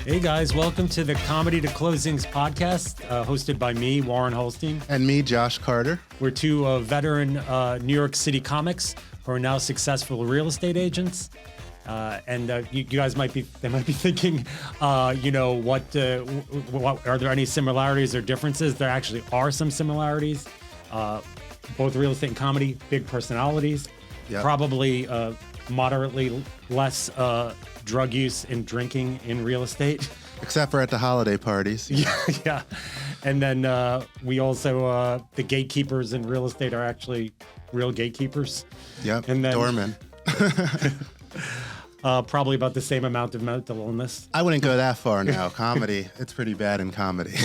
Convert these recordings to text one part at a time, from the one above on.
Hey guys, welcome to the Comedy to Closings podcast, hosted by me, Warren Holstein. And me, Josh Carter. We're two veteran New York City comics who are now successful real estate agents. You guys might be thinking, what are there any similarities or differences? There actually are some similarities. Both real estate and comedy, big personalities, Yep. Probably moderately less drug use and drinking in real estate. Except for at the holiday parties. Yeah. And then we also, the gatekeepers in real estate are actually real gatekeepers. Yep, And then, doorman. Probably about the same amount of mental illness. I wouldn't go that far now. Comedy, it's pretty bad in comedy.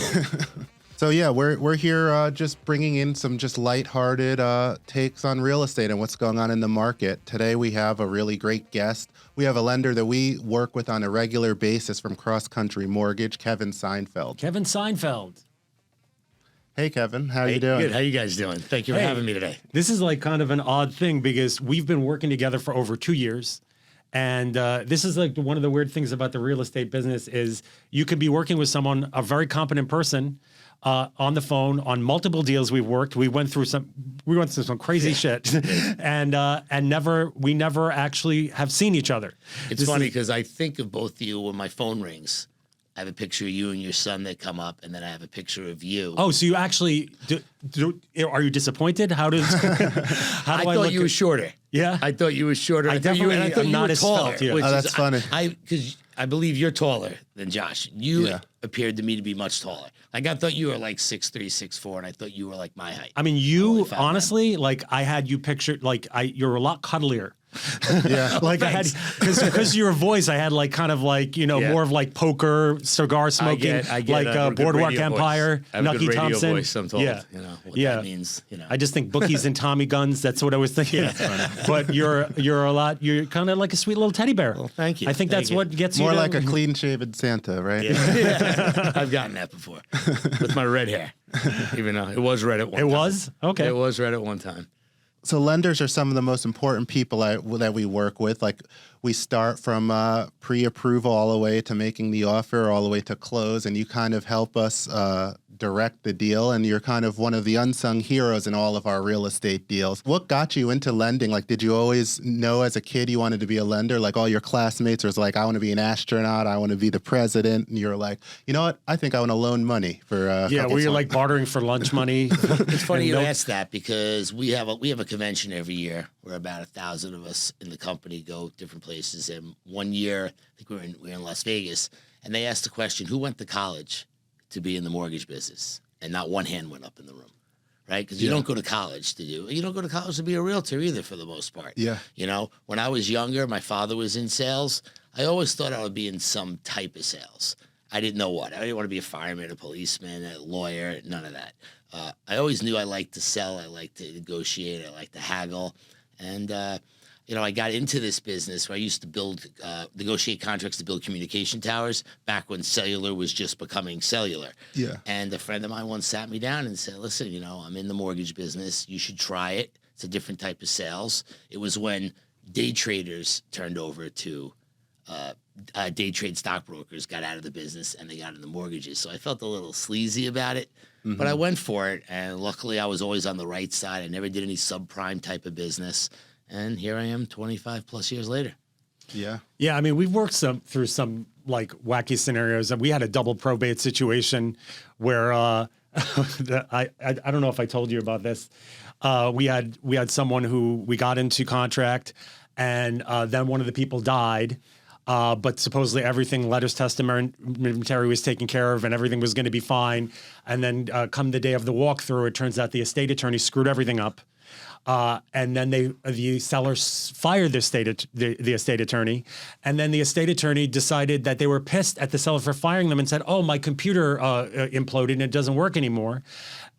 So yeah, we're here just bringing in some just lighthearted takes on real estate and what's going on in the market. Today we have a really great guest. We have a lender that we work with on a regular basis from CrossCountry Mortgage, Kevin Seinfield. Kevin Seinfeld. Hey Kevin, how you doing? Good. How you guys doing? Thank you for having me today. This is like kind of an odd thing because we've been working together for over 2 years. And this is like one of the weird things about the real estate business is you could be working with someone, a very competent person, on the phone on multiple deals we've worked. We went through some crazy shit, and we never actually have seen each other. It's funny because I think of both of you when my phone rings. I have a picture of you and your son that come up, and then I have a picture of you. Oh, so you actually are you disappointed? How does I thought you were shorter. Yeah, I thought you were shorter. I thought you were not as taller. Yeah. Oh, that's funny. Because I believe you're taller than Josh. You appeared to me to be much taller. Like I thought you were like 6'3", 6'4", and I thought you were like my height. I mean, you honestly, like I had you pictured like you're a lot cuddlier. Yeah, like I had because your voice, I had like kind of like more of like poker, cigar smoking, I get like Boardwalk Empire, voice. I have a Nucky good radio Thompson. voice, I'm told. Yeah, What that means. I just think bookies and Tommy guns. That's what I was thinking. But you're You're kind of like a sweet little teddy bear. Well, thank you. I think that's what gets more you like a clean-shaven Santa, right? Yeah. I've gotten that before with my red hair. Even though it was red at one time. It was? Okay. It was red at one time. So lenders are some of the most important people that we work with. Like we start from pre-approval all the way to making the offer, all the way to close, and you kind of help us direct the deal, and you're kind of one of the unsung heroes in all of our real estate deals. What got you into lending? Like, did you always know as a kid you wanted to be a lender? Like all your classmates was like, I want to be an astronaut, I want to be the president, and you're like, you know what? I think I want to loan money for where you're like bartering for lunch money. It's funny you ask that because we have a convention every year where about 1,000 of us in the company go different places. And one year, I think we were in Las Vegas, and they asked the question, who went to college to be in the mortgage business? And not one hand went up in the room, right? Because you don't go to college to do. You don't go to college to be a realtor either, for the most part. Yeah. When I was younger, my father was in sales. I always thought I would be in some type of sales. I didn't know what. I didn't want to be a fireman, a policeman, a lawyer, none of that. I always knew I liked to sell. I liked to negotiate. I liked to haggle. And, I got into this business where I used to negotiate contracts to build communication towers back when cellular was just becoming cellular. Yeah. And a friend of mine once sat me down and said, listen, I'm in the mortgage business. You should try it. It's a different type of sales. It was when day traders turned over to day trade stockbrokers, got out of the business, and they got into mortgages. So I felt a little sleazy about it, but I went for it. And luckily, I was always on the right side. I never did any subprime type of business. And here I am 25 plus years later. Yeah. Yeah, I mean, we've worked through some like wacky scenarios. We had a double probate situation where I don't know if I told you about this. We had someone who we got into contract, and then one of the people died. But supposedly everything, letters testamentary was taken care of and everything was going to be fine. And then come the day of the walkthrough, it turns out the estate attorney screwed everything up. And then the sellers fired the estate attorney. And then the estate attorney decided that they were pissed at the seller for firing them and said, oh, my computer imploded and it doesn't work anymore.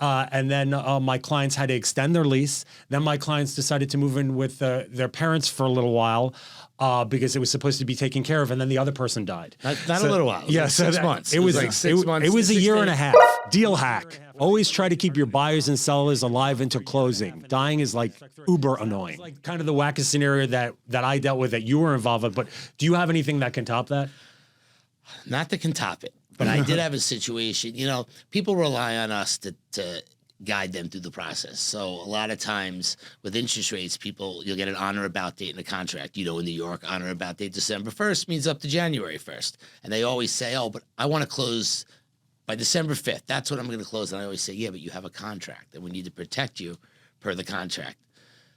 And then my clients had to extend their lease. Then my clients decided to move in with their parents for a little while. Because it was supposed to be taken care of, and then the other person died. Not a little while. It was like 6 months. It was like 6 months. It was a year and a half. Deal hack. Always try to keep your buyers and sellers alive until closing. Dying is like uber annoying. Like kind of the wackest scenario that I dealt with that you were involved with. But do you have anything that can top that? Not that can top it, but I did have a situation. You know, people rely on us to guide them through the process. So a lot of times with interest rates, you'll get an on or about date in a contract. You know, in New York, on or about date December 1st means up to January 1st. And they always say, oh, but I want to close by December 5th. That's when I'm going to close. And I always say, yeah, but you have a contract and we need to protect you per the contract.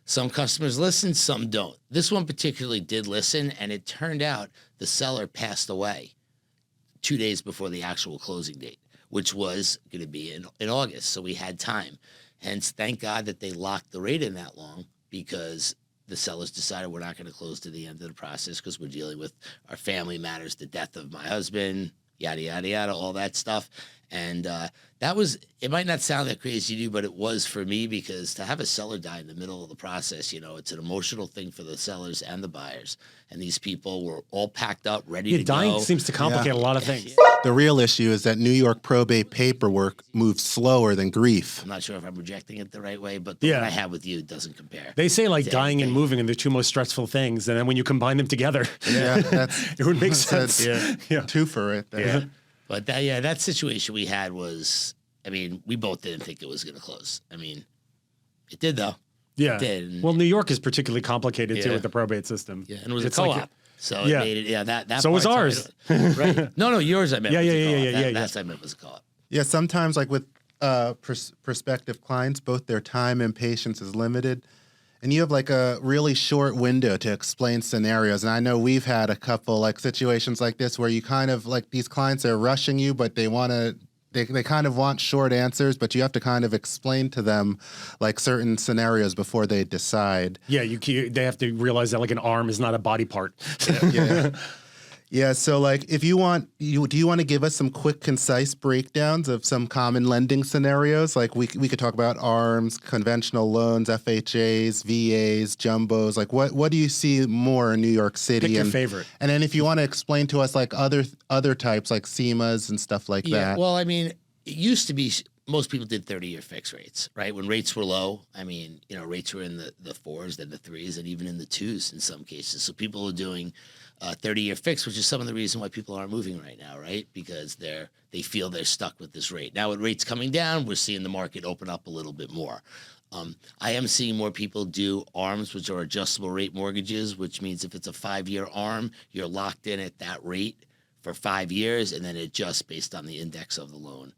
Some customers listen, some don't. This one particularly did listen, and it turned out the seller passed away 2 days before the actual closing date, which was going to be in August. So we had time. Hence, thank God that they locked the rate in that long, because the sellers decided we're not going to close to the end of the process because we're dealing with our family matters, the death of my husband, yada, yada, yada, all that stuff. And it might not sound that crazy to you, but it was for me, because to have a seller die in the middle of the process, you know, it's an emotional thing for the sellers and the buyers. And these people were all packed up, ready to go. Dying seems to complicate a lot of things. The real issue is that New York probate paperwork moves slower than grief. I'm not sure if I'm rejecting it the right way, but the one I have with you doesn't compare. They say like dying and moving are the two most stressful things, and then when you combine them together, it would make sense. Two for it. Yeah. But that situation we had was, I mean, we both didn't think it was going to close. I mean, it did though. Yeah. It did. Well, New York is particularly complicated too with the probate system. Yeah, and it was It's a like co-op. So it made it, that So was ours. Right. No, yours I meant was a co-op. Yeah. That I meant was a co-op. Yeah, sometimes like with prospective clients, both their time and patience is limited. And you have like a really short window to explain scenarios. And I know we've had a couple like situations like this where you kind of like these clients are rushing you, but they kind of want short answers, but you have to kind of explain to them like certain scenarios before they decide. Yeah, they have to realize that like an arm is not a body part. Yeah. Yeah, so like if do you want to give us some quick, concise breakdowns of some common lending scenarios? Like we could talk about ARMs, conventional loans, FHAs, VAs, jumbos. Like what do you see more in New York City? Pick your favorite. And then if you want to explain to us like other types like SEMAs and stuff like that. Yeah, well, I mean, it used to be most people did 30-year fixed rates, right? When rates were low, I mean, you know, rates were in the fours, then the threes, and even in the twos in some cases. So people are doing 30-year fixed, which is some of the reason why people aren't moving right now, right? Because they feel they're stuck with this rate. Now with rates coming down, we're seeing the market open up a little bit more. I am seeing more people do ARMs, which are adjustable rate mortgages, which means if it's a 5-year ARM, you're locked in at that rate for 5 years, and then it adjusts based on the index of the loan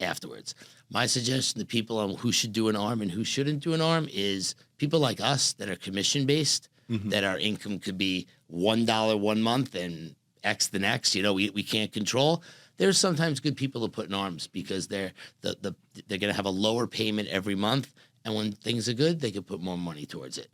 afterwards. My suggestion to people on who should do an ARM and who shouldn't do an ARM is people like us that are commission-based, that our income could be $1 one month and X the next, you know, we can't control. There's sometimes good people to put in ARMs because they're going to have a lower payment every month, and when things are good, they can put more money towards it.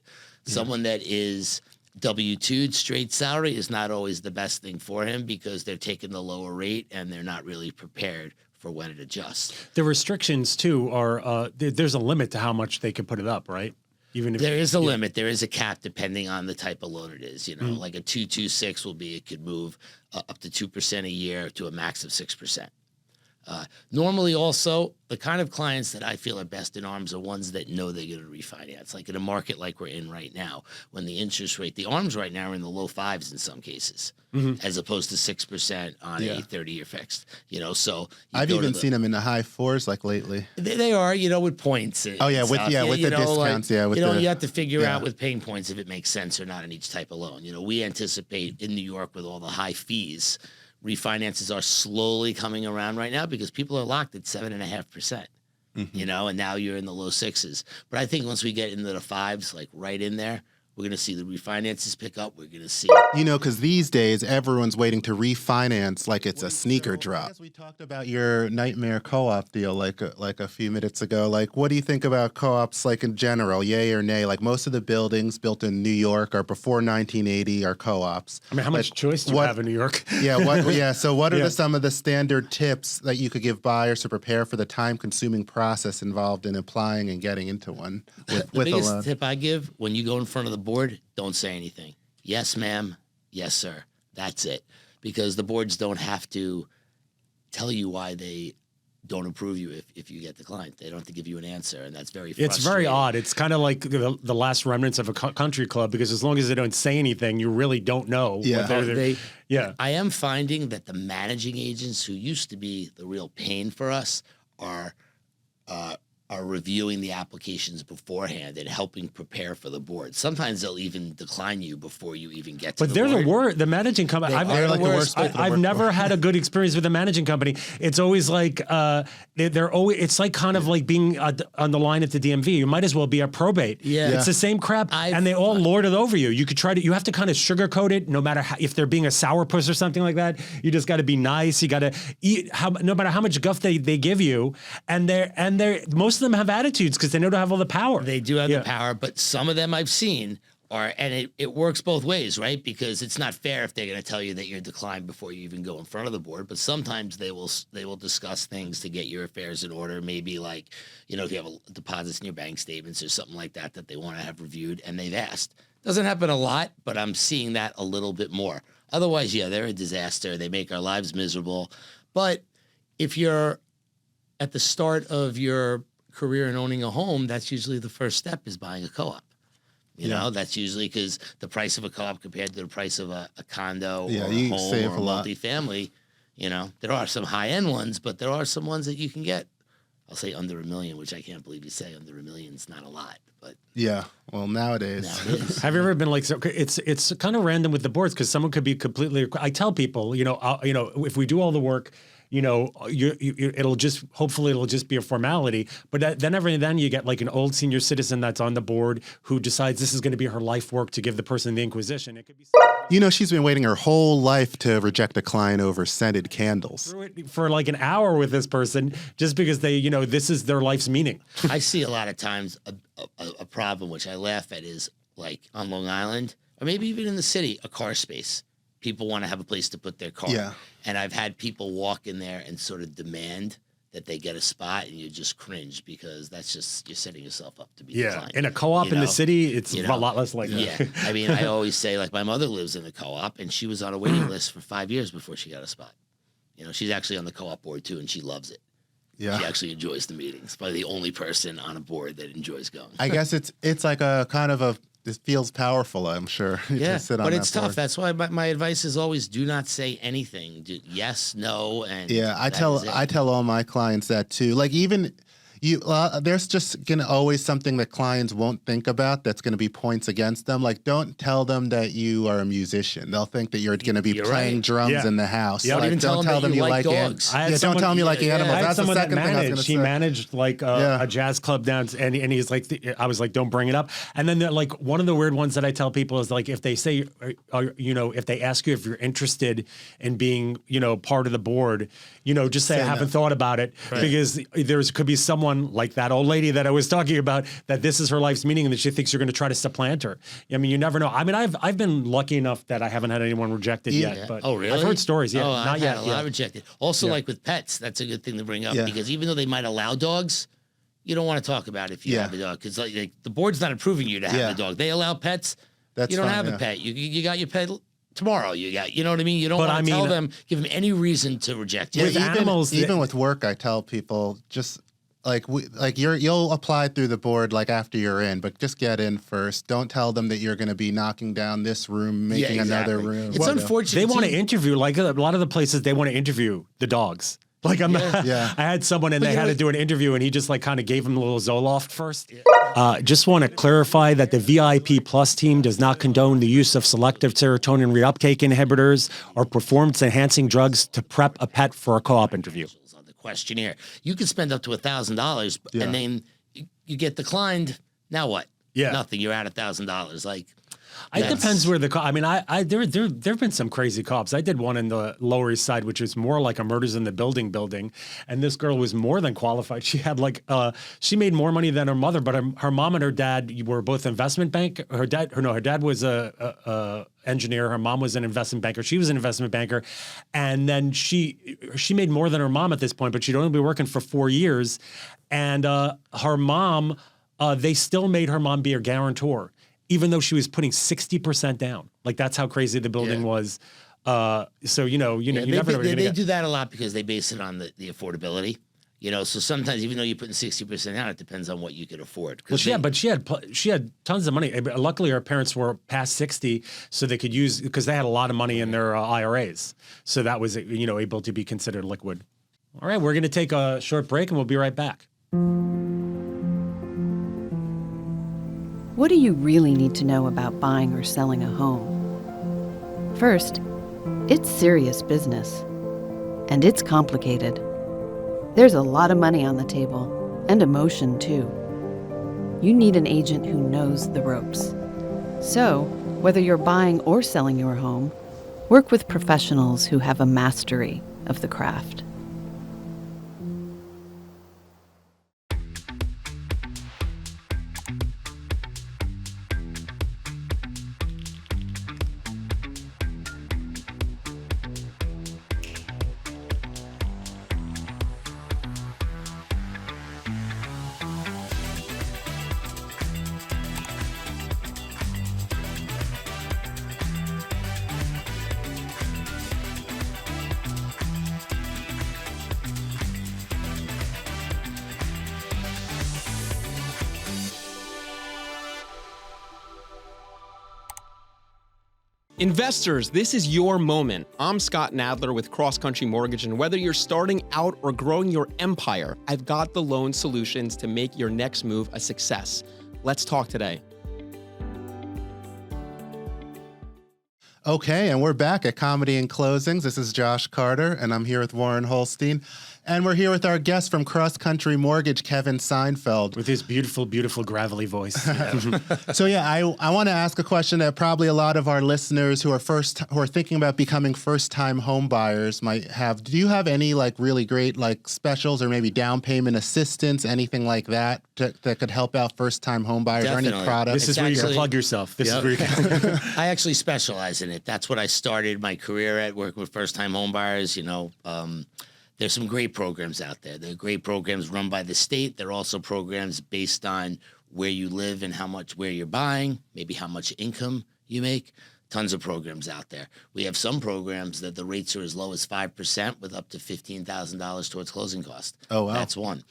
Yeah. Someone that is W-2'd straight salary is not always the best thing for him because they're taking the lower rate and they're not really prepared for when it adjusts. The restrictions too are there's a limit to how much they can put it up, right? Even if there is a limit, there is a cap depending on the type of loan it is. You know, like a 226 will be, it could move up to 2% a year to a max of 6%. Normally also, the kind of clients that I feel are best in ARMs are ones that know they're going to refinance. Like in a market like we're in right now, when the interest rate, the ARMs right now are in the low 5s in some cases, as opposed to 6% on a 30-year fixed. You know, so I've even seen them in the high 4s like lately. They are, you know, with points. With the discounts. Like, you have to figure out with paying points if it makes sense or not in each type of loan. You know, we anticipate in New York with all the high fees, refinances are slowly coming around right now because people are locked at 7.5%, you know, and now you're in the low 6s. But I think once we get into the 5s, like right in there, we're going to see the refinances pick up. We're going to see, you know, because these days everyone's waiting to refinance like it's a sneaker drop. I guess we talked about your nightmare co-op deal like a few minutes ago. Like, what do you think about co-ops like in general, yay or nay? Like most of the buildings built in New York or before 1980 are co-ops. I mean, how much choice do you have in New York? So what are some of the standard tips that you could give buyers to prepare for the time-consuming process involved in applying and getting into one with the biggest a loan? tip I give when you go in front of the board, don't say anything. Yes, ma'am. Yes, sir. That's it. Because the boards don't have to tell you why they don't approve you if you get declined. They don't have to give you an answer, and that's very It's very frustrating. odd. It's kind of like the last remnants of a country club, because as long as they don't say anything, you really don't know. Yeah. What they're yeah. I am finding that the managing agents, who used to be the real pain for us, are reviewing the applications beforehand and helping prepare for the board. Sometimes they'll even decline you before you even get to But the they're board. the worst. The managing company. They're like the worst people to I've work never for. had a good experience with a managing company. It's always like they're always. It's like kind of like being on the line at the DMV. You might as well be at probate. Yeah. It's the same crap, and they all lord it over you. You could try to. You have to kind of sugarcoat it. No matter how, if they're being a sourpuss or something like that, you just got to be nice. You got to eat. No matter how much guff they give you, and they're most of them have attitudes because they know to have all the power. They do have the power, but some of them I've seen are, and it works both ways, right? Because it's not fair if they're going to tell you that you're declined before you even go in front of the board. But sometimes they will discuss things to get your affairs in order. Maybe like, if you have deposits in your bank statements or something like that they want to have reviewed, and they've asked. Doesn't happen a lot, but I'm seeing that a little bit more. Otherwise, they're a disaster. They make our lives miserable. But if you're at the start of your career in owning a home, that's usually the first step, is buying a co-op. You know, that's usually because the price of a co-op compared to the price of a condo or a you home save or a lot. multifamily, there are some high-end ones, but there are some ones that you can get, I'll say under $1 million, which I can't believe you say under $1 million is not a lot, but Yeah. Well, nowadays. now it is. Have you ever been like, so it's kind of random with the boards, because someone could be completely. I tell people, if we do all the work, it'll just, hopefully it'll just be a formality. But then you get like an old senior citizen that's on the board who decides this is going to be her life work to give the person the Inquisition. It could be She's been waiting her whole life to reject a client over scented candles. for like an hour with this person just because this is their life's meaning. I see a lot of times a problem, which I laugh at, is like on Long Island, or maybe even in the city, a car space. People want to have a place to put their car. Yeah. And I've had people walk in there and sort of demand that they get a spot, and you just cringe, because that's just, you're setting yourself up to be declined. In a co-op in the city, it's a lot less like Yeah. that. I mean, I always say, like, my mother lives in a co-op, and she was on a waiting list for 5 years before she got a spot. She's actually on the co-op board too, and she loves it. Yeah. She actually enjoys the meetings. Probably the only person on a board that enjoys going. I guess it's like a kind of it feels powerful, I'm sure. Yeah, to sit on but that it's tough. board. That's why my advice is always do not say anything. Do yes, no, and Yeah, I that is it. tell all my clients that too. Like even there's just gonna always something that clients won't think about that's gonna be points against them. Like don't tell them that you are a musician. They'll think that you're gonna be You're playing right. drums Yeah. in the house. Yeah, like, even don't tell them that you like dogs. I had Yeah, someone- don't tell them you like yeah, animals. I had That's the someone that second thing I was gonna managed. He say. managed like a jazz club down, and he's like, I was like, don't bring it up. And then like one of the weird ones that I tell people is like, if they say, if they ask you if you're interested in being, part of the board, just say I haven't thought about it, because could be someone like that old lady that I was talking about, that this is her life's meaning and that she thinks you're going to try to supplant her. I mean, you never know. I mean, I've been lucky enough that I haven't had anyone rejected yet. But Oh, really? I've heard stories. Yeah, Oh, not I've yet. had a lot rejected. Also, like with pets, that's a good thing to bring up, Yeah. because even though they might allow dogs, you don't want to talk about if you have a dog, because like the board's not approving you to have a dog. They allow pets. That's you don't fine, have yeah. a pet. You got your pet tomorrow. You know what I mean? You don't But want I to tell mean- them, give them any reason to reject you. With animals, even with work, I tell people just you'll apply through the board like after you're in, but just get in first. Don't tell them that you're going to be knocking down this room, making another room. It's unfortunate. They want to too. interview, like a lot of the places, they want to interview the dogs. Like I had someone and they had to do an interview, and he just like kind of gave him a little Zoloft first. Just want to clarify that the VIP Plus team does not condone the use of selective serotonin reuptake inhibitors or performance-enhancing drugs to prep a pet for a co-op interview. On the questionnaire, you could spend up to $1,000, and then you get declined. Now what? Yeah. Nothing. You're out $1,000. Like, It depends where the I mean, there have been some crazy co-ops. I did one in the Lower East Side, which was more like a murders in the building, and this girl was more than qualified. She had she made more money than her mother, but her mom and her dad were both investment bank. Her dad was a engineer. Her mom was an investment banker. She was an investment banker, and then she made more than her mom at this point, but she'd only been working for 4 years, and her mom, they still made her mom be a guarantor, even though she was putting 60% down. Like that's how crazy the building was. So you never know what you're gonna They get. do that a lot because they base it on the affordability. You know, so sometimes even though you're putting 60% down, it depends on what you could afford. Well, she had tons of money. Luckily, her parents were past 60, so they could use, because they had a lot of money in their IRAs. So that was, able to be considered liquid. All right, we're going to take a short break and we'll be right back. What do you really need to know about buying or selling a home? First, it's serious business, and it's complicated. There's a lot of money on the table, and emotion too. You need an agent who knows the ropes. So, whether you're buying or selling your home, work with professionals who have a mastery of the craft. Investors, this is your moment. I'm Scott Nadler with CrossCountry Mortgage, and whether you're starting out or growing your empire, I've got the loan solutions to make your next move a success. Let's talk today. Okay, and we're back at Comedy and Closings. This is Josh Carter, and I'm here with Warren Holstein. And we're here with our guest from CrossCountry Mortgage, Kevin Seinfield. With his beautiful, beautiful gravelly voice. So I want to ask a question that probably a lot of our listeners who are thinking about becoming first-time home buyers might have. Do you have any really great specials or maybe down payment assistance, anything like that that could help out first-time home buyers? Definitely. Or any products? This is where you can plug yourself. This is where you can. I actually specialize in it. That's what I started my career at, working with first-time home buyers. There's some great programs out there. There are great programs run by the state. There are also programs based on where you live and where you're buying, maybe how much income you make. Tons of programs out there. We have some programs that the rates are as low as 5% with up to $15,000 towards closing costs. Oh, wow. That's one.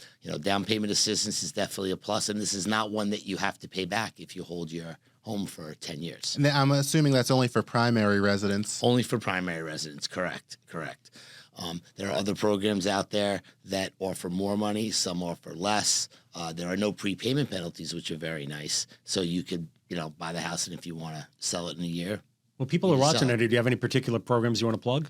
Down payment assistance is definitely a plus, and this is not one that you have to pay back if you hold your home for 10 years. And I'm assuming that's only for primary residents. Only for primary residents, correct. There are other programs out there that offer more money, some offer less. There are no prepayment penalties, which are very nice. So you could, buy the house, and if you want to sell it in a year. Well, people are watching it. Do you have any particular programs you want to plug?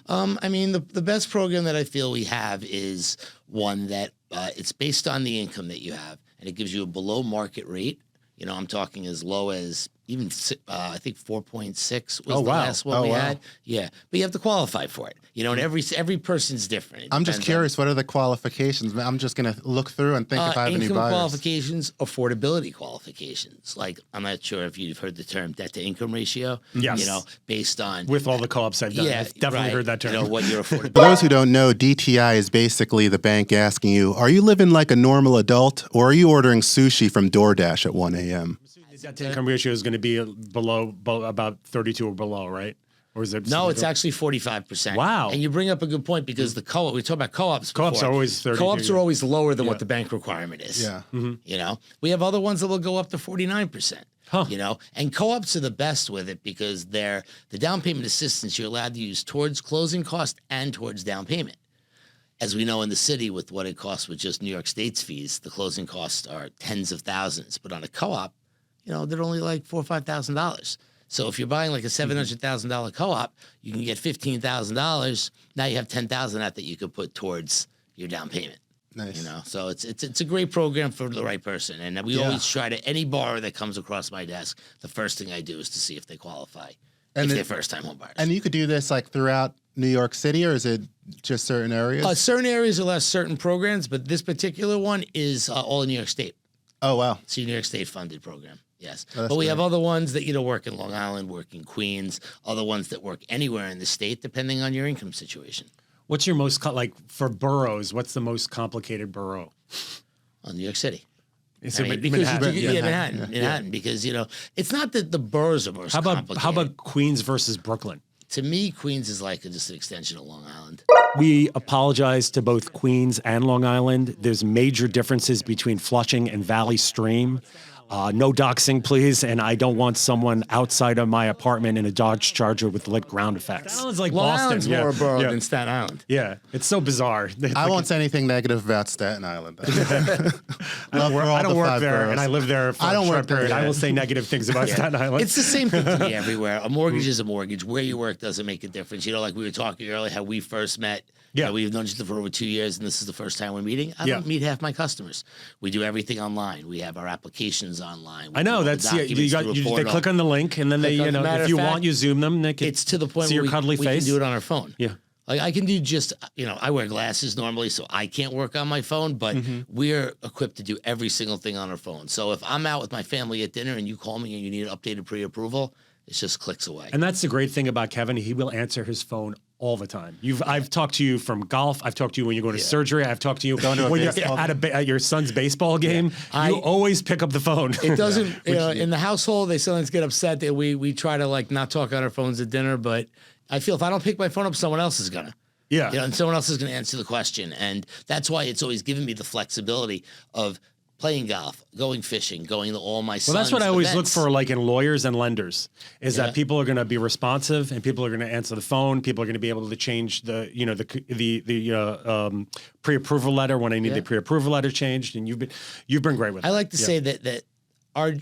The best program that I feel we have is one that it's based on the income that you have, and it gives you a below market rate. I'm talking as low as even I think 4.6 was the last one we had. Yeah, but you have to qualify for it. And every person's different. I'm just curious, what are the qualifications? I'm just going to look through and think if I have any buyers. Income qualifications, affordability qualifications. Like, I'm not sure if you've heard the term debt to income ratio. Yes. Based on with all the co-ops I've done. I've definitely heard that term. What your affordability. For those who don't know, DTI is basically the bank asking you, are you living like a normal adult, or are you ordering sushi from DoorDash at 1 a.m.? The debt to income ratio is going to be below about 32 or below, right? Or is it? No, it's actually 45%. Wow. And you bring up a good point, because the co-op, we talked about co-ops before. Co-ops are always 32. Co-ops are always lower than what the bank requirement is. Yeah. Mm-hmm. We have other ones that will go up to 49%. Huh. And co-ops are the best with it, because they're the down payment assistance you're allowed to use towards closing cost and towards down payment. As we know in the city, with what it costs with just New York State's fees, the closing costs are tens of thousands. But on a co-op, they're only like $4,000 or $5,000. So if you're buying like a $700,000 co-op, you can get $15,000. Now you have $10,000 that you could put towards your down payment. Nice. So it's a great program for the right person. And we always try to, any borrower that comes across my desk, the first thing I do is to see if they qualify, if they're first-time home buyers. And you could do this throughout New York City, or is it just certain areas? Certain areas allow certain programs, but this particular one is all in New York State. Oh, wow. It's a New York State funded program. Yes. Oh, but we have other ones that, work in Long Island, work in Queens, other ones that work anywhere in the state, depending on your income situation. What's your most, for boroughs, what's the most complicated borough? New York City. Manhattan. Manhattan, because, it's not that the boroughs are most complicated. How about Queens versus Brooklyn? to me, Queens is like just an extension of Long Island. We apologize to both Queens and Long Island. There's major differences between Flushing and Valley Stream. No doxing, please. And I don't want someone outside of my apartment in a Dodge Charger with lit ground effects. Staten Island's like Long Boston. Island's more a borough than Staten Island. Yeah, it's so bizarre. I won't say anything negative about Staten Island. I don't work there, and I live there for I don't a short work there, period. I yeah. will say negative things about Staten Island. It's the same thing to me everywhere. A mortgage is a mortgage. Where you work doesn't make a difference. You know, like we were talking earlier, how we first met. Yeah. You know, we've known each other for over 2 years, and this is the first time we're meeting. I don't meet half my customers. We do everything online. We have our applications online. I know that's they click on the link, and then they if you want you zoom them. They can it's to the point see where your cuddly we face. can do it on our phone. Yeah. Like I can do just, I wear glasses normally, so I can't work on my phone, but we're equipped to do every single thing on our phone. So if I'm out with my family at dinner and you call me and you need an updated pre-approval, it's just clicks away. And that's the great thing about Kevin. He will answer his phone all the time. I've talked to you from golf. I've talked to you when you're going to surgery. I've talked to you when you're at your son's baseball game. You always pick up the phone. It doesn't, in the household, they sometimes get upset that we try to like not talk on our phones at dinner, but I feel if I don't pick my phone up, someone else is gonna. Yeah. And someone else is gonna answer the question. And that's why it's always given me the flexibility of playing golf, going fishing, going to all my son's Well, that's what I always events. look for, like in lawyers and lenders, is that people are going to be responsive and people are going to answer the phone. People are going to be able to change the pre-approval letter when I need the pre-approval letter changed. And you've been great with it. I like to say that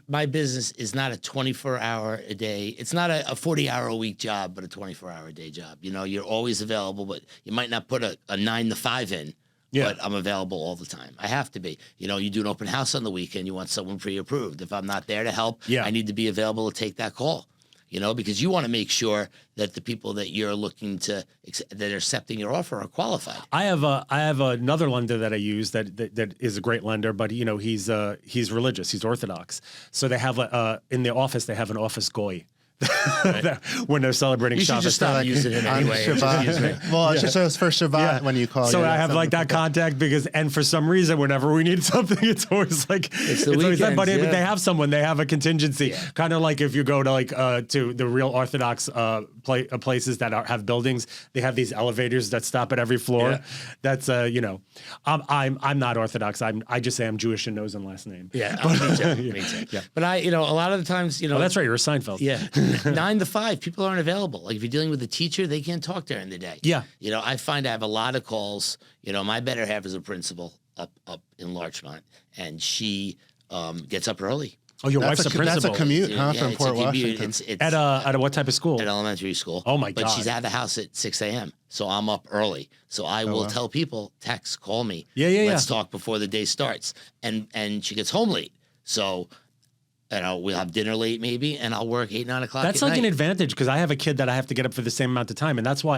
my business is not a 24-hour a day. It's not a 40-hour a week job, but a 24-hour a day job. You're always available, but you might not put a 9 to 5 in. Yeah. But I'm available all the time. I have to be. You do an open house on the weekend, you want someone pre-approved. If I'm not there to help, I need to be available to take that call. Because you want to make sure that the people that you're looking to that are accepting your offer are qualified. I have another lender that I use that is a great lender, but he's religious, he's Orthodox. So they have in the office they have an office goy. When they're celebrating you should Shabbos. just stop using it anyway. Well, it's just for Shabbat when you call. So I have like that contact and for some reason, whenever we need something, it's always like it's always that. But they have someone, they have a contingency, kind of like if you go to like to the real Orthodox places that have buildings, they have these elevators that stop at every floor. Yeah. That's I'm not Orthodox. I just say I'm Jewish and nose and last name. Yeah, me too. Yeah. But a lot of the times, oh, that's right, you're a Seinfeld. Yeah. 9 to 5, people aren't available. Like if you're dealing with a teacher, they can't talk during the day. Yeah. I find I have a lot of calls. My better half is a principal up in Larchmont, and she gets up early. Oh, your wife's a principal. That's a commute, from Port Washington. It's at what type of school? At elementary school. Oh my God! But she's out of the house at 6 a.m. So I'm up early. So I will tell people, text, call me. Let's talk before the day starts. And she gets home late. So we'll have dinner late maybe, and I'll work 8, 9 o'clock. That's like an advantage because I have a kid that I have to get up for the same amount of time, and that's why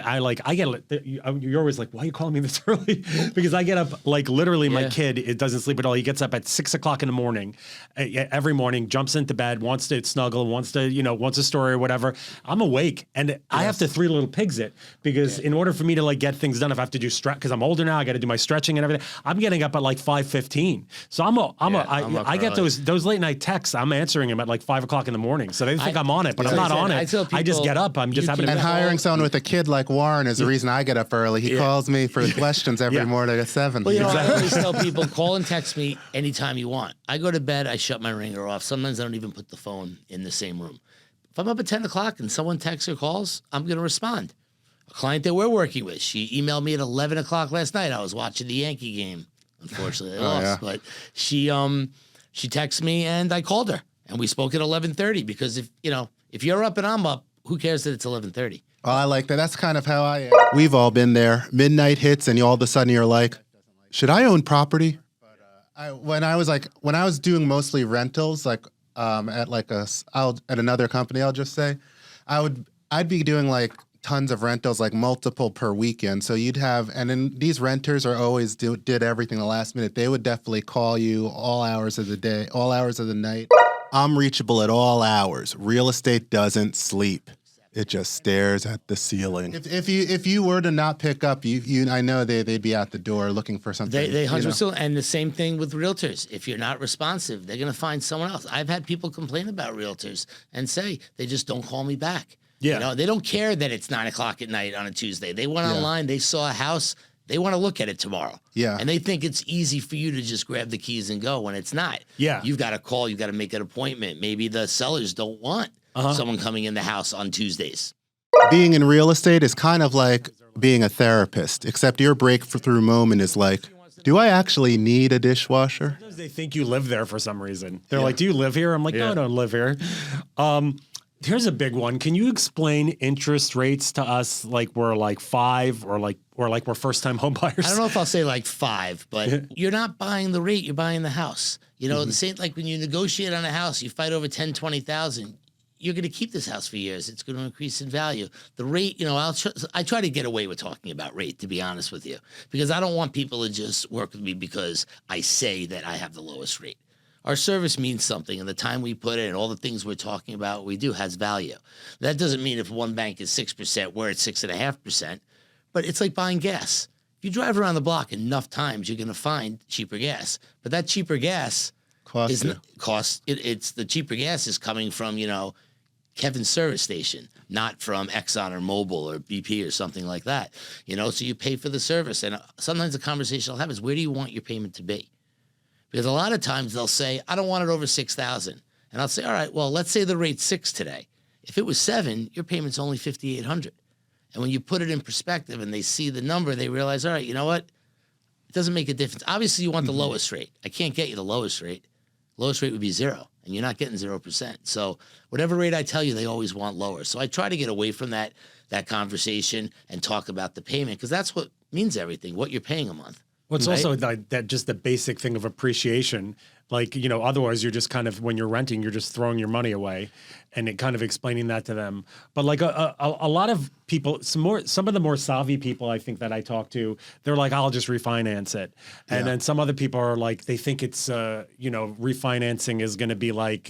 you're always like, why are you calling me this early? Because I get up like literally my kid, it doesn't sleep at all. He gets up at 6 o'clock in the morning, every morning, jumps into bed, wants to snuggle, wants a story or whatever. I'm awake, and I have to 3 little pigs it because in order for me to like get things done, if I have to do because I'm older now, I got to do my stretching and everything. I'm getting up at like 5:15, so I get those late night texts. I'm answering him at like 5 o'clock in the morning. So they think I'm on it, but I'm not on it. I just get up. I'm just having and hiring someone with a kid like Warren is the reason I get up early. He calls me for questions every morning at 7. Well, I always tell people, call and text me anytime you want. I go to bed, I shut my ringer off. Sometimes I don't even put the phone in the same room. If I'm up at 10 o'clock and someone texts or calls, I'm going to respond. A client that we're working with, she emailed me at 11 o'clock last night. I was watching the Yankee game. Unfortunately, they lost. But she texted me and I called her. And we spoke at 11:30 because if you're up and I'm up, who cares that it's 11:30? Well, I like that. That's kind of how I am. We've all been there. Midnight hits, and all of a sudden you're like, "Should I own property?" When I was doing mostly rentals, like at another company, I'll just say, I'd be doing like tons of rentals, like multiple per weekend. So you'd have, and then these renters are always did everything the last minute. They would definitely call you all hours of the day, all hours of the night. I'm reachable at all hours. Real estate doesn't sleep. It just stares at the ceiling. If you were to not pick up, I know they'd be at the door looking for something. They 100%. And the same thing with realtors. If you're not responsive, they're going to find someone else. I've had people complain about realtors and say they just don't call me back. Yeah. You know, they don't care that it's 9 o'clock at night on a Tuesday. They went online, they saw a house, they want to look at it tomorrow. Yeah. And they think it's easy for you to just grab the keys and go when it's not. Yeah. You've got to call, you've got to make an appointment. Maybe the sellers don't want someone coming in the house on Tuesdays. Being in real estate is kind of like being a therapist, except your breakthrough moment is like, do I actually need a dishwasher? Sometimes they think you live there for some reason. They're like, do you live here? I'm like, no, I don't live here. Here's a big one. Can you explain interest rates to us like we're like 5 or like we're first-time home buyers? I don't know if I'll say like 5, but you're not buying the rate, you're buying the house. You know, the same like when you negotiate on a house, you fight over 10, 20,000. You're going to keep this house for years. It's going to increase in value. The rate, you know, I try to get away with talking about rate, to be honest with you, because I don't want people to just work with me because I say that I have the lowest rate. Our service means something, and the time we put in and all the things we're talking about, we do has value. That doesn't mean if one bank is 6%, we're at 6.5%, but it's like buying gas. If you drive around the block enough times, you're going to find cheaper gas. But that cheaper gas it's the cheaper gas is coming from, you know, Kevin's service station, not from Exxon or Mobil or BP or something like that. You know, so you pay for the service. And sometimes the conversation I'll have is, where do you want your payment to be? Because a lot of times they'll say, I don't want it over 6,000. And I'll say, all right, well, let's say the rate's 6 today. If it was 7, your payment's only 5,800. And when you put it in perspective and they see the number, they realize, all right, you know what? It doesn't make a difference. Obviously, you want the lowest rate. I can't get you the lowest rate. Lowest rate would be 0, and you're not getting 0%. So whatever rate I tell you, they always want lower. So I try to get away from that conversation and talk about the payment, because that's what means everything, what you're paying a month. Well, it's right? also that just the basic thing of appreciation. Like, you know, otherwise you're just kind of, when you're renting, you're just throwing your money away, and it kind of explaining that to them. But like a lot of people, some of the more savvy people I think that I talk to, they're like, I'll just refinance it. And then some other people are like, they think it's, you know, refinancing is going to be like,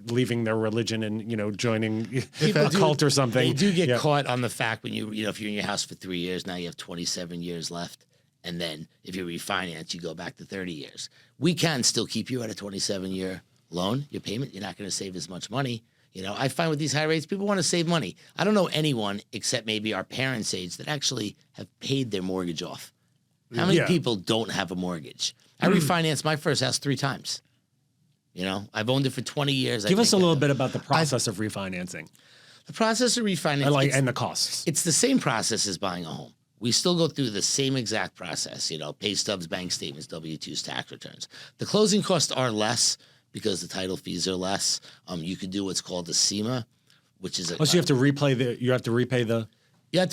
leaving their religion and, you know, joining a cult or something. They do get caught on the fact when if you're in your house for 3 years, now you have 27 years left. And then if you refinance, you go back to 30 years. We can still keep you at a 27-year loan. Your payment, you're not going to save as much money. You know, I find with these high rates, people want to save money. I don't know anyone except maybe our parents' age that actually have paid their mortgage off. How many people don't have a mortgage? I refinanced my first house 3 times. You know, I've owned it for 20 years. Give us a little bit about the process of refinancing. The process of refinancing. And the costs. It's the same process as buying a home. We still go through the same exact process, you know, pay stubs, bank statements, W-2s, tax returns. The closing costs are less because the title fees are less. You could do what's called a SEMA, which is so you have to repay You have to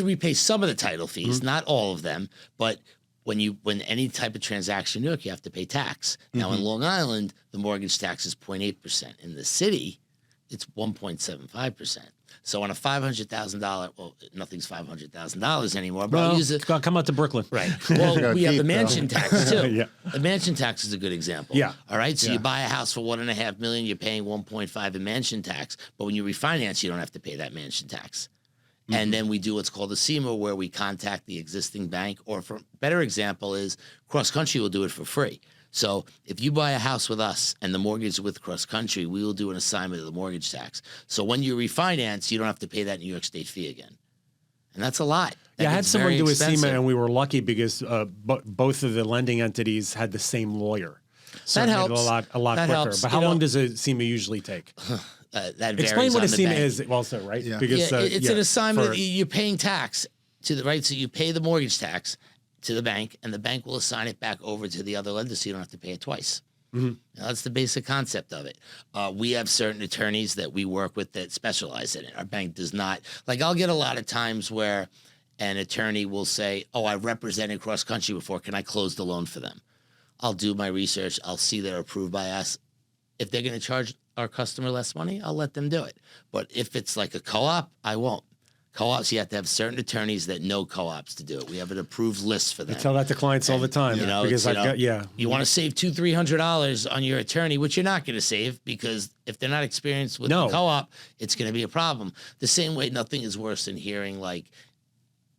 repay some of the title fees, not all of them, but when any type of transaction you have to pay tax. Now in Long Island, the mortgage tax is 0.8%. In the city, it's 1.75%. So on a $500,000, well, nothing's $500,000 anymore. But I'll use it. Come out to Brooklyn. Right. Well, we have the mansion tax too. Yeah. The mansion tax is a good example. Yeah. All right. So you buy a house for $1.5 million, you're paying 1.5 in mansion tax. But when you refinance, you don't have to pay that mansion tax. And then we do what's called a SEMA, where we contact the existing bank. Or for better example is CrossCountry will do it for free. So if you buy a house with us and the mortgage is with CrossCountry, we will do an assignment of the mortgage tax. So when you refinance, you don't have to pay that New York State fee again. And that's a lot. I had someone do a SEMA, and we were lucky because both of the lending entities had the same lawyer. So that helps. It made it a lot quicker. Helps. But how long does a SEMA usually take? That varies. Explain what on a the SEMA bank. is also, right? Yeah. Because it's an assignment. You're paying tax to the right. So you pay the mortgage tax to the bank, and the bank will assign it back over to the other lender, so you don't have to pay it twice. Now, that's the basic concept of it. We have certain attorneys that we work with that specialize in it. Our bank does not. Like, I'll get a lot of times where an attorney will say, oh, I represented CrossCountry before. Can I close the loan for them? I'll do my research. I'll see they're approved by us. If they're going to charge our customer less money, I'll let them do it. But if it's like a co-op, I won't. Co-ops, you have to have certain attorneys that know co-ops to do it. We have an approved list for them. I tell that to clients all the time. You know, because you want to save $200-300 on your attorney, which you're not going to save, because if they're not experienced with the co-op, it's going to be a problem. The same way, nothing is worse than hearing like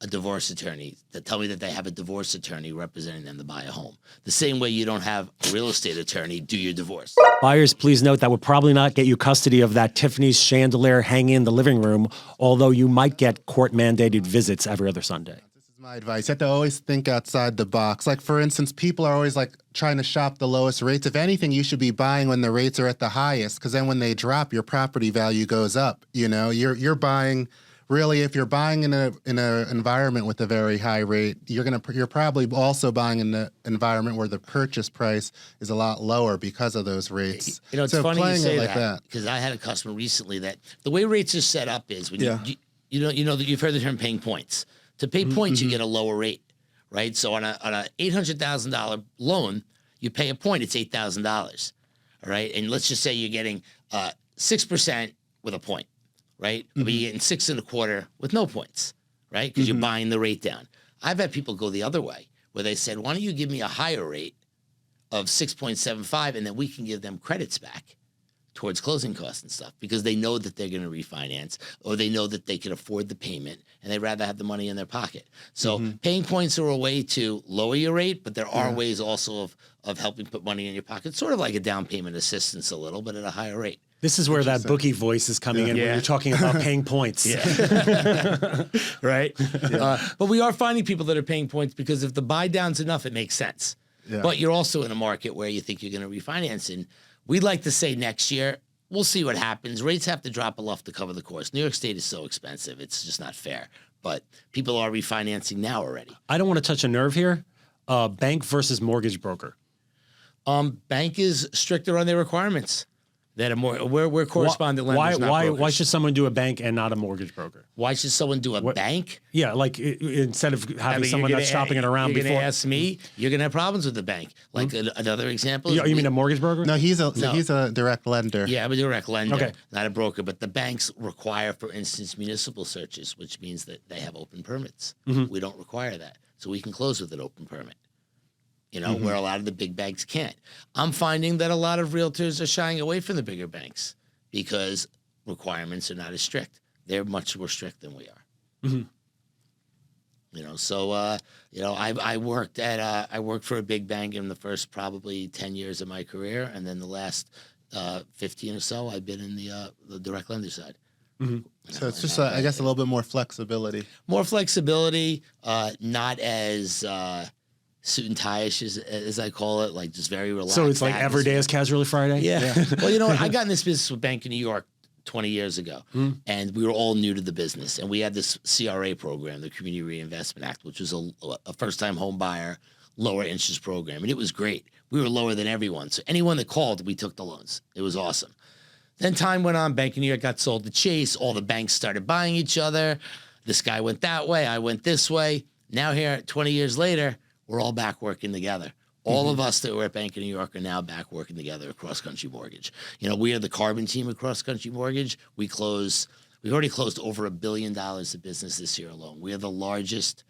a divorce attorney that tell me that they have a divorce attorney representing them to buy a home. The same way you don't have a real estate attorney do your divorce. Buyers, please note that would probably not get you custody of that Tiffany's chandelier hanging in the living room, although you might get court-mandated visits every other Sunday. This is my advice. You have to always think outside the box. Like, for instance, people are always like trying to shop the lowest rates. If anything, you should be buying when the rates are at the highest, because then when they drop, your property value goes up. You know, you're buying. Really, if you're buying in an environment with a very high rate, you're probably also buying in an environment where the purchase price is a lot lower because of those rates. You know, it's so funny you playing say it like that because I had a customer recently that the way rates are set up is when you know that you've heard the term paying points. To pay points, you get a lower rate, right? So on a $800,000 loan, you pay a point, it's $8,000, all right? And let's just say you're getting 6% with a point. Right? But you're getting 6.25 with no points, right? Because you're buying the rate down. I've had people go the other way where they said, why don't you give me a higher rate of 6.75 and then we can give them credits back towards closing costs and stuff because they know that they're going to refinance or they know that they can afford the payment and they'd rather have the money in their pocket. So paying points are a way to lower your rate, but there are ways also of helping put money in your pocket, sort of like a down payment assistance a little, but at a higher rate. This is where that bookie voice is coming in when you're talking about paying points. Right? But we are finding people that are paying points because if the buy down's enough, it makes sense. Yeah. But you're also in a market where you think you're going to refinance. And we'd like to say next year, we'll see what happens. Rates have to drop enough to cover the cost. New York State is so expensive. It's just not fair. But people are refinancing now already. I don't want to touch a nerve here. Bank versus mortgage broker. Bank is stricter on their requirements. That are more we're correspondent lenders. Why should someone do a bank and not a mortherage broker? Why should someone do a bank? Yeah, like instead of having someone that's shopping it around you're before. You're gonna ask me. You're gonna have problems with the bank. Like another example. You mean a mortgage broker? No, he's a direct lender. Yeah, I'm a direct lender, not a broker. But the banks require, for instance, municipal searches, which means that they have open permits. We don't require that, so we can close with an open permit. You know, where a lot of the big banks can't. I'm finding that a lot of realtors are shying away from the bigger banks because requirements are not as strict. They're much more strict than we are. You know, so you know, I worked for a big bank in the first probably 10 years of my career, and then the last 15 or so, I've been in the direct lender side. So it's just, I guess, a little bit more flexibility. More flexibility, not as suit and tie-ish as I call it, like just very relaxed. So it's like every day is casually Friday? Yeah. Well, you know what? I got in this business with Bank of New York 20 years ago, and we were all new to the business. And we had this CRA program, the Community Reinvestment Act, which was a first-time home buyer, lower interest program. And it was great. We were lower than everyone. So anyone that called, we took the loans. It was awesome. Then time went on. Bank of New York got sold to Chase. All the banks started buying each other. This guy went that way. I went this way. Now here, 20 years later, we're all back working together. All of us that were at Bank of New York are now back working together at CrossCountry Mortgage. You know, we are the carbon team at CrossCountry Mortgage. We've already closed over $1 billion of business this year alone. We are the largest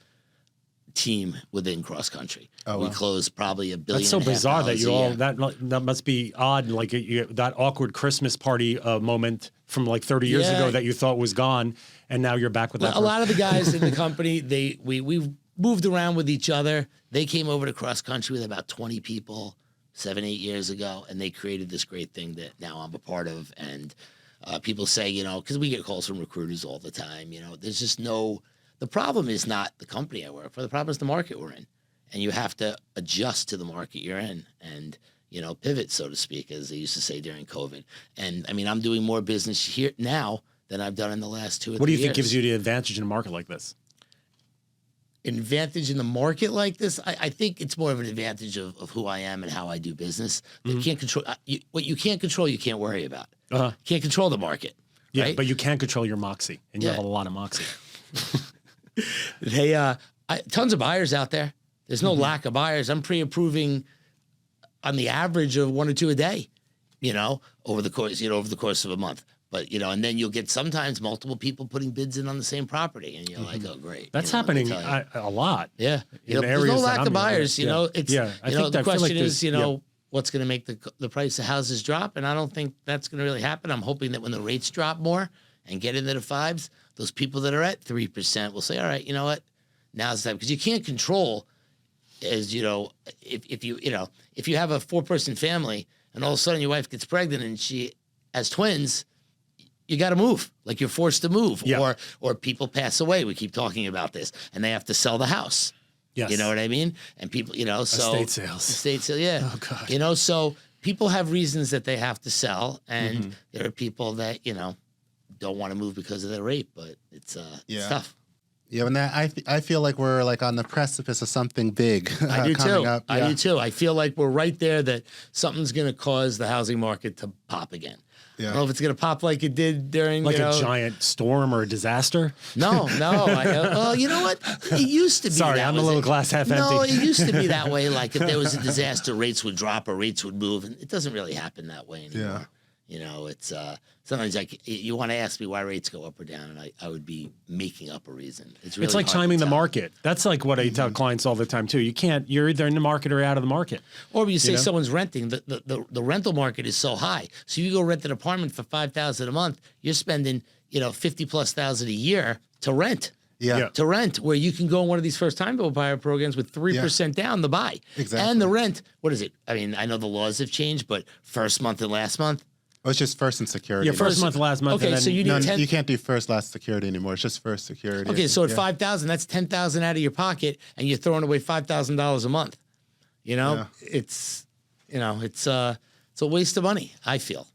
team within CrossCountry. Oh, we wow. closed probably $1.5 billion. That's so bizarre that you all, that that must be odd. Like that awkward Christmas party moment from like 30 years ago that you thought was gone. And now you're back with that. A lot of the guys in the company, we moved around with each other. They came over to CrossCountry with about 20 people 7-8 years ago, and they created this great thing that now I'm a part of. And people say, you know, because we get calls from recruiters all the time, you know, there's just the problem is not the company I work for. The problem is the market we're in. And you have to adjust to the market you're in and, you know, pivot, so to speak, as they used to say during COVID. And, I mean, I'm doing more business here now than I've done in the last 2 or 3 years. What do you think gives you the advantage in a market like this? Advantage in the market like this? I think it's more of an advantage of who I am and how I do business. You can't control what you can't control. You can't worry about. Can't control the market. Yeah, right? but you can control your moxie, and you have a lot of moxie. Hey, tons of buyers out there. There's no lack of buyers. I'm pre-approving on the average of 1 or 2 a day. You know, over the course of a month. But, you know, and then you'll get sometimes multiple people putting bids in on the same property. And you're like, oh, great. That's happening a lot. Yeah. You know, there's no lack of buyers. You know, it's, I you know, think the question is, you know, yeah. what's going to make the price of houses drop? And I don't think that's going to really happen. I'm hoping that when the rates drop more and get into the 5s, those people that are at 3% will say, all right, you know what? now's the time, because you can't control, as you know, if you have a 4-person family and all of a sudden your wife gets pregnant and she has twins, you got to move. Like, you're forced to move, Yeah. or people pass away. We keep talking about this, and they have to sell the house. Yes. You know what I mean? And people, so Estate sales. estate sale, yeah. Oh, God. So people have reasons that they have to sell, and there are people that don't want to move because of their rate, but it's tough. Yeah, and I feel like we're like on the precipice of something big. I do coming too. up. I do too. I feel like we're right there, that something's going to cause the housing market to pop again. I don't know if it's going to pop like it did during Like a giant storm or a disaster. No. Well, you know what? It used to be. Sorry, that I'm a was little it. glass half No, empty. it used to be that way. Like, if there was a disaster, rates would drop or rates would move, and it doesn't really happen that way anymore. It's sometimes you want to ask me why rates go up or down, and I would be making up a reason. It's really It's like hard to timing the tell. market. That's like what I tell clients all the time too. You're either in the market or out of the market. Or when you say know? someone's renting, the rental market is so high. So you go rent an apartment for $5,000 a month, you're spending $50,000+ a year to rent. Yeah. To rent, where you can go on one of these first-time buyer programs with 3% down to buy. Exactly. And the rent, what is it? I mean, I know the laws have changed, but first month and last month. Oh, it's just first and security. Yeah, first month, last month. Okay, and then, so you need No, 10. you can't do first, last security anymore. It's just first security. Okay, so at Yeah. 5,000, that's 10,000 out of your pocket, and you're throwing away $5,000 a month. It's a waste of money, I feel.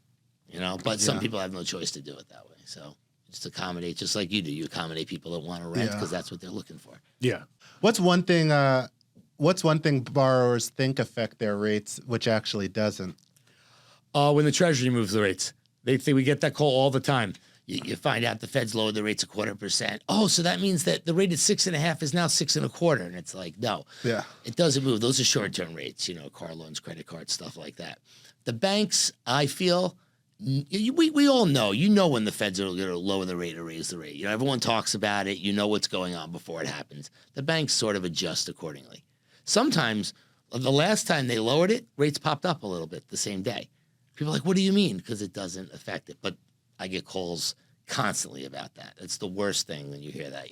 But some people have no choice to do it that way. So just accommodate, just like you do. You accommodate people that want to rent because that's what they're looking for. yeah. What's one thing borrowers think affect their rates, which actually doesn't? When the Treasury moves the rates, we get that call all the time. You find out the Fed's lowered the rates 0.25%. Oh, so that means that the rate at 6.5 is now 6.25, and it's like, no, it doesn't move. Those are short-term rates, car loans, credit cards, stuff like that. The banks, I feel, we all know. When the Feds are going to lower the rate or raise the rate. Everyone talks about it. You know what's going on before it happens. The banks sort of adjust accordingly. Sometimes, the last time they lowered it, rates popped up a little bit the same day. People are like, what do you mean? Because it doesn't affect it. But I get calls constantly about that. It's the worst thing when you hear that.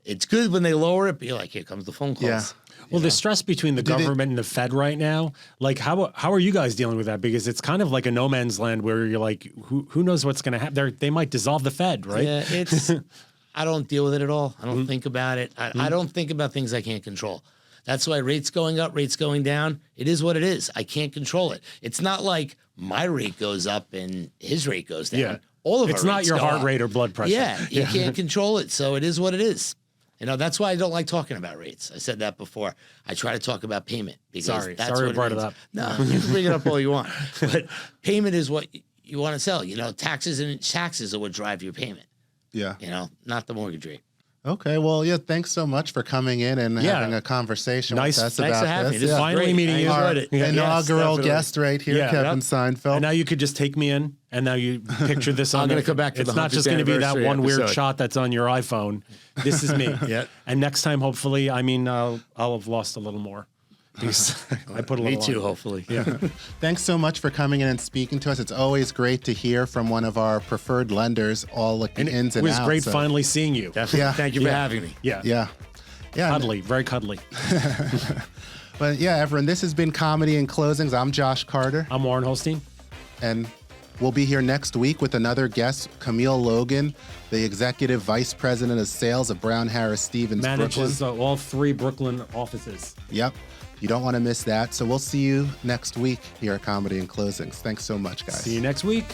It's good when they lower it, but you're like, here comes the phone calls. Yeah. Well, the stress between the government and the Fed right now, like how are you guys dealing with that? Because it's kind of like a no man's land where you're like, who knows what's going to happen? They might dissolve the Fed, right? Yeah, I don't deal with it at all. I don't think about it. I don't think about things I can't control. That's why rates going up, rates going down, it is what it is. I can't control it. It's not like my rate goes up and his rate goes down. Yeah. All of it's our not rates your go heart up. rate or blood pressure. Yeah, you can't control it. So it is what it is. That's why I don't like talking about rates. I said that before. I try to talk about payment because Sorry that's I what brought it means. up. No, you can bring it up all you want. But payment is what you want to sell. Taxes are what drive your payment. Yeah. Not the mortgage rate. Okay. Well, yeah. Thanks so much for coming in and having a conversation Nice. with us Thanks about for having this. me. This is Finally great. meeting I you. enjoyed it. Yeah. Inaugural Yes, guest right here, Yeah. Kevin Yep. Seinfeld. And now you could just take me in, and now you picture this on I'm gonna there. come back to It's the not just 100th going to be that anniversary one weird episode. shot that's on your iPhone. This is me. Yeah. And next time, hopefully, I'll have lost a little more. Because I put a little Me too, on. hopefully. Yeah. Thanks so much for coming in and speaking to us. It's always great to hear from one of our preferred lenders, all like the And ins it and was outs. great So- finally seeing you. Definitely. Yeah. Thank you for having me. Yeah. Yeah. Yeah. Cuddly, very cuddly. But yeah, everyone, this has been Comedy and Closings. I'm Josh Carter, I'm Warren Holstein. and we'll be here next week with another guest, Camille Logan, the Executive Vice President of Sales of Brown Harris Stevens Manages Brooklyn. all 3 Brooklyn offices. Yep. You don't want to miss that. So we'll see you next week here at Comedy and Closings. Thanks so much, guys. See you next week.